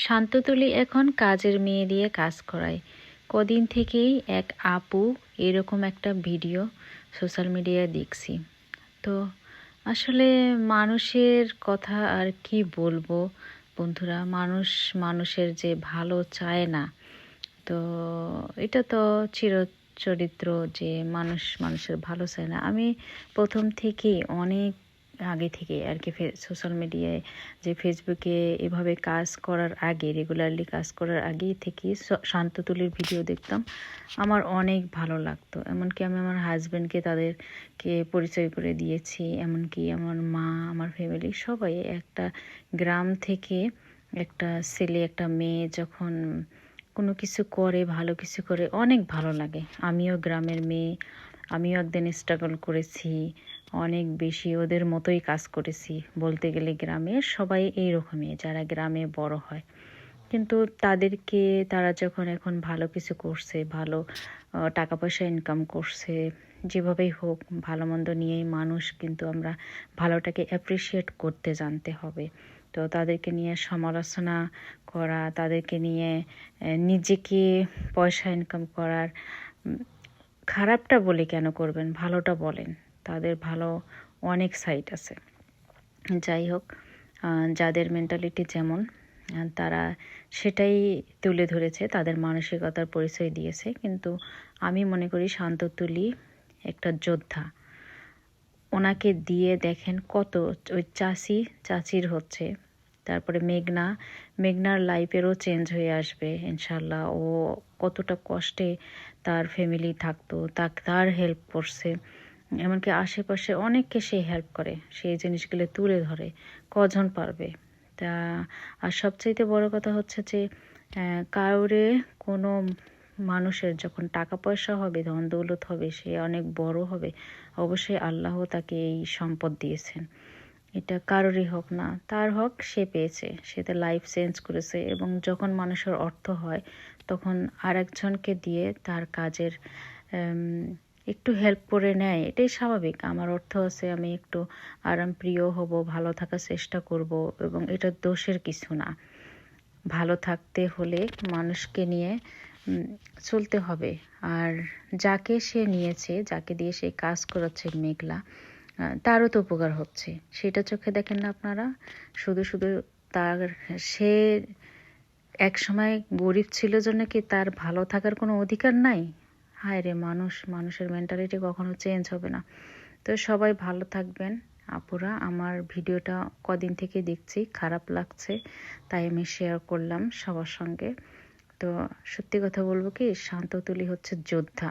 শান্ততুলি এখন কাজের মেয়ে দিয়ে কাজ করায়। কদিন থেকেই এক আপু এরকম একটা ভিডিও সোশ্যাল মিডিয়ায় দেখছি। তো আসলে মানুষের কথা আর কি বলবো বন্ধুরা, মানুষের যে ভালো চায় না, তো এটা তো চিরচরিত্র যে মানুষের ভালো চায় না। আমি প্রথম থেকেই অনেক আগে থেকে আর কি সোশ্যাল মিডিয়ায় যে ফেসবুকে এভাবে কাজ করার আগে, রেগুলারলি কাজ করার আগেই থেকেই শান্ততুলির ভিডিও দেখতাম। আমার অনেক ভালো লাগতো, এমনকি আমি আমার হাজব্যান্ডকে তাদেরকে পরিচয় করে দিয়েছি, এমনকি আমার মা, আমার ফ্যামিলি সবাই। একটা গ্রাম থেকে একটা ছেলে একটা মেয়ে যখন কোনো কিছু করে, ভালো কিছু করে, অনেক ভালো লাগে। আমিও গ্রামের মেয়ে, আমিও একদিন স্ট্রাগল করেছি, অনেক বেশি ওদের মতোই কাজ করেছি। বলতে গেলে গ্রামের সবাই এইরকমই, যারা গ্রামে বড় হয়। কিন্তু তারা যখন এখন ভালো কিছু করছে, ভালো টাকা পয়সা ইনকাম করছে, যেভাবেই হোক ভালো মন্দ নিয়েই মানুষ, কিন্তু আমরা ভালোটাকে অ্যাপ্রিসিয়েট করতে জানতে হবে। তো তাদেরকে নিয়ে সমালোচনা করা, তাদেরকে নিয়ে নিজেকে পয়সা ইনকাম করার, খারাপটা বলে কেন করবেন, ভালোটা বলেন। তাদের ভালো অনেক সাইড আছে। যাই হোক, যাদের মেন্টালিটি যেমন তারা সেটাই তুলে ধরেছে, তাদের মানসিকতার পরিচয় দিয়েছে। কিন্তু আমি মনে করি শান্ততুলি একটা যোদ্ধা। ওনাকে দিয়ে দেখেন কত, ওই চাচির হচ্ছে, তারপরে মেঘনার লাইফেরও চেঞ্জ হয়ে আসবে ইনশাল্লাহ। ও কতটা কষ্টে তার ফ্যামিলি থাকতো, তার হেল্প করছে, এমনকি আশেপাশে অনেককে সে হেল্প করে, সেই জিনিসগুলো তুলে ধরে। কজন পারবে তা? আর সবচাইতে বড় কথা হচ্ছে যে কাউরে কোনো মানুষের যখন টাকা পয়সা হবে, ধন দৌলত হবে, সে অনেক বড় হবে, অবশ্যই আল্লাহ তাকে এই সম্পদ দিয়েছেন। এটা কারোরই হক না, তার হক সে পেয়েছে, সে তার লাইফ চেঞ্জ করেছে। এবং যখন মানুষের অর্থ হয়, তখন আরেকজনকে দিয়ে তার কাজের একটু হেল্প করে নেয়, এটাই স্বাভাবিক। আমার অর্থ আছে, আমি একটু আরামপ্রিয় হব, ভালো থাকার চেষ্টা করব, এবং এটা দোষের কিছু না। ভালো থাকতে হলে মানুষকে নিয়ে চলতে হবে। আর যাকে সে নিয়েছে, যাকে দিয়ে সে কাজ করাচ্ছে মেঘলা, তারও তো উপকার হচ্ছে, সেটা চোখে দেখেন না আপনারা? শুধু শুধু সে এক সময় গরিব ছিল জন্য কি তার ভালো থাকার কোনো অধিকার নাই? হায় রে, মানুষের মেন্টালিটি কখনো চেঞ্জ হবে না। তো সবাই ভালো থাকবেন আপুরা। আমার ভিডিওটা কদিন থেকে দেখছি, খারাপ লাগছে, তাই আমি শেয়ার করলাম সবার সঙ্গে। তো সত্যি কথা বলবো কি, শান্ততুলি হচ্ছে যোদ্ধা।